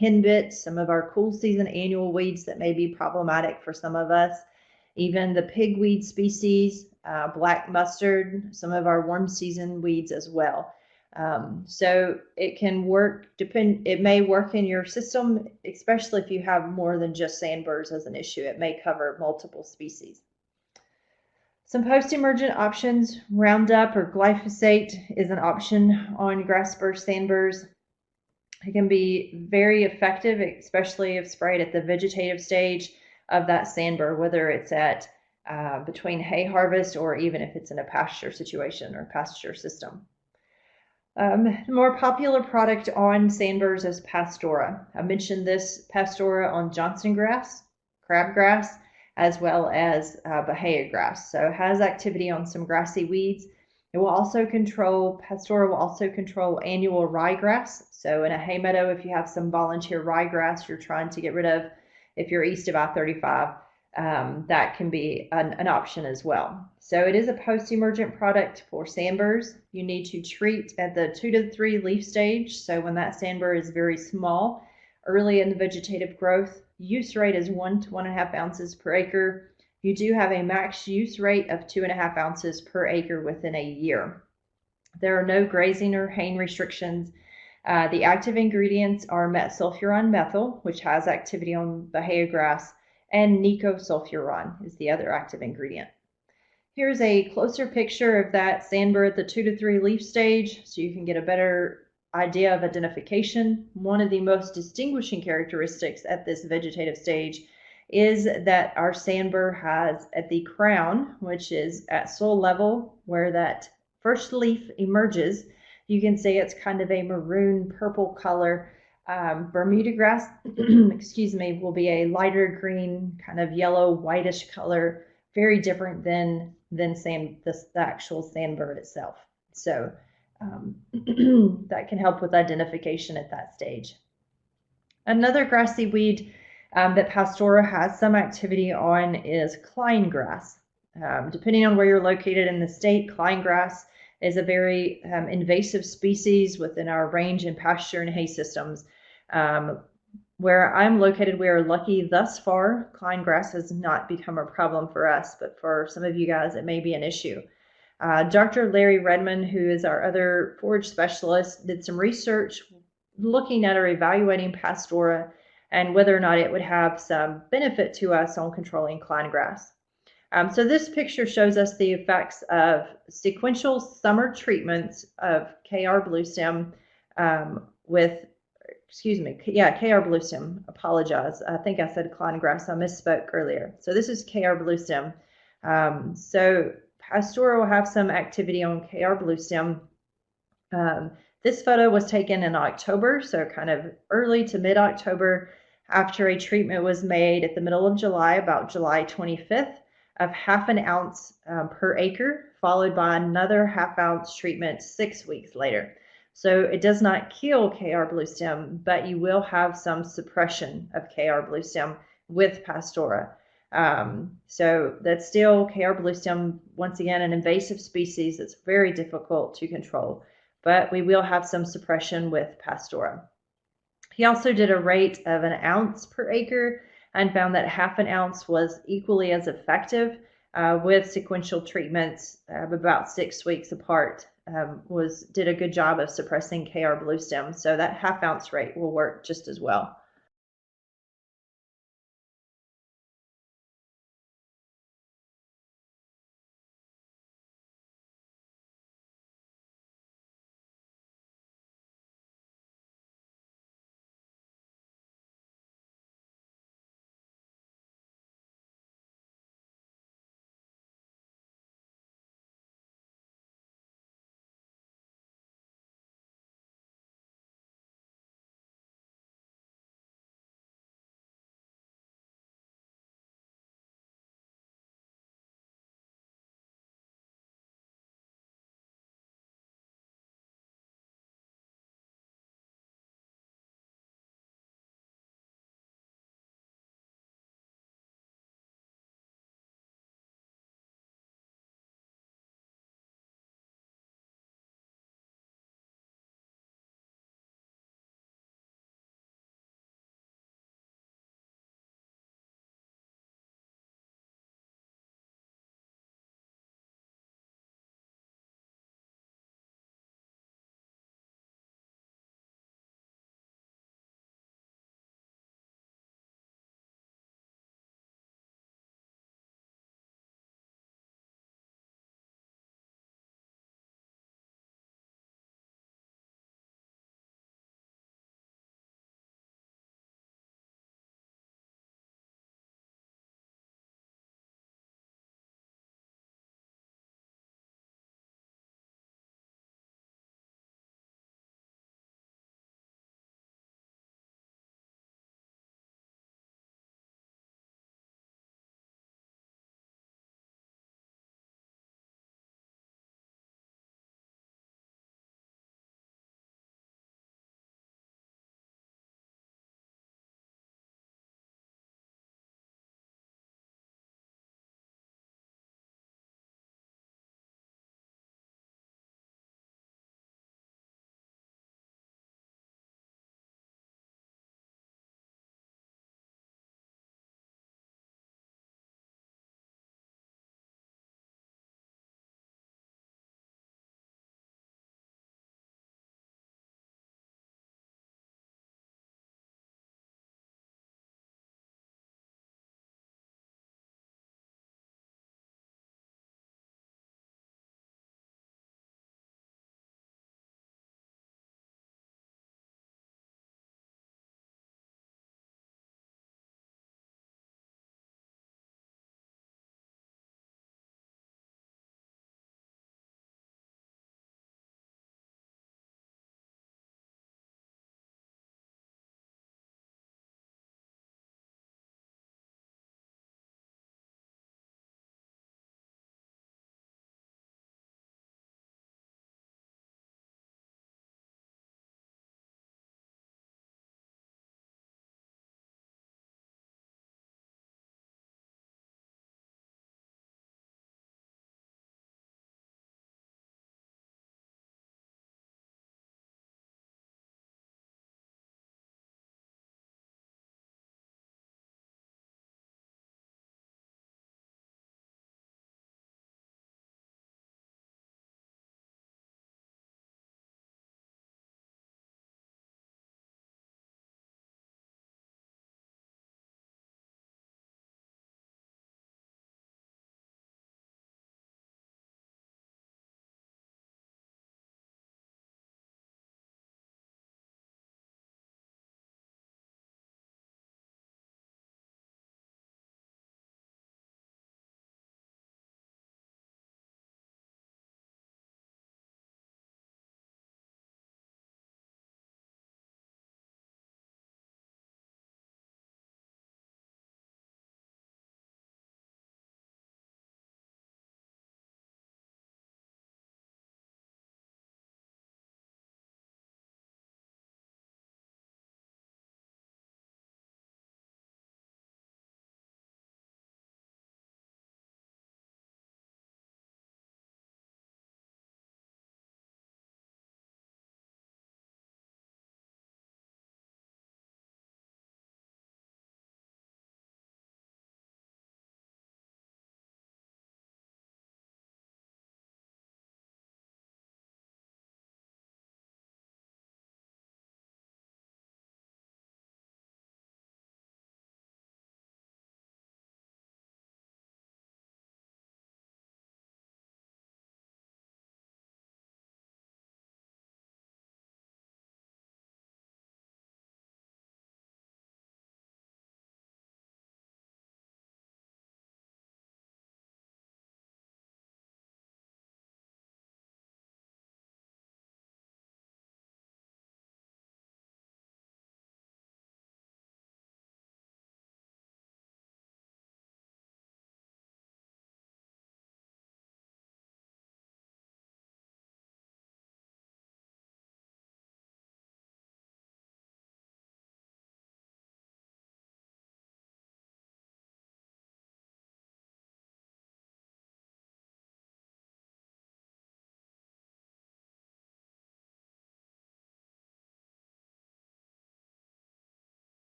henbit, some of our cool season annual weeds that may be problematic for some of us, even the pigweed species, black mustard, some of our warm season weeds as well. So it can work, it may work in your system, especially if you have more than just sandburrs as an issue. It may cover multiple species. Some post-emergent options, Roundup or glyphosate is an option on grass burr sandburrs. It can be very effective, especially if sprayed at the vegetative stage of that sandburr, whether it's at between hay harvest or even if it's in a pasture situation or pasture system. The more popular product on sandburrs is Pastura. I mentioned this Pastura on Johnson grass, Crabgrass, as well as Bahia grass. So it has activity on some grassy weeds. It will also control, Pastura will also control annual ryegrass. So in a hay meadow, if you have some volunteer ryegrass you're trying to get rid of, if you're east of I-35, that can be an option as well. So it is a post-emergent product for sandburrs. You need to treat at the 2 to 3 leaf stage. So when that sandburr is very small, early in the vegetative growth, use rate is 1 to 1.5 ounces per acre. You do have a max use rate of 2.5 ounces per acre within a year. There are no grazing or haying restrictions. The active ingredients are metsulfuron methyl, which has activity on Bahia grass, and nicosulfuron is the other active ingredient. Here's a closer picture of that sandburr at the 2 to 3 leaf stage, so you can get a better idea of identification. One of the most distinguishing characteristics at this vegetative stage is that our sandburr has at the crown, which is at soil level where that first leaf emerges, you can see it's kind of a maroon purple color. Bermuda grass, excuse me, will be a lighter green, kind of yellow whitish color, very different than the actual sandburr itself. So that can help with identification at that stage. Another grassy weed that Pastura has some activity on is Klein Grass. Depending on where you're located in the state, Klein Grass is a very invasive species within our range and pasture and hay systems. Where I'm located, we are lucky thus far. Klein Grass has not become a problem for us, but for some of you guys, it may be an issue. Dr. Larry Redmond, who is our other forage specialist, did some research looking at or evaluating Pastura and whether or not it would have some benefit to us on controlling Klein Grass. So this picture shows us the effects of sequential summer treatments of KR bluestem with, excuse me, yeah, KR bluestem, apologize. I think I said Klein Grass, I misspoke earlier. So this is KR bluestem. So Pastura will have some activity on KR bluestem. This photo was taken in October, so kind of early to mid-October, after a treatment was made at the middle of July, about July 25th, of 1/2 ounce per acre, followed by another 1/2 ounce treatment 6 weeks later. So it does not kill KR bluestem, but you will have some suppression of KR bluestem with Pastura. So that's still KR bluestem, once again, an invasive species that's very difficult to control, but we will have some suppression with Pastura. He also did a rate of 1 ounce per acre and found that 1/2 ounce was equally as effective with sequential treatments about 6 weeks apart. Did a good job of suppressing KR bluestem, so that 1/2 ounce rate will work just as well.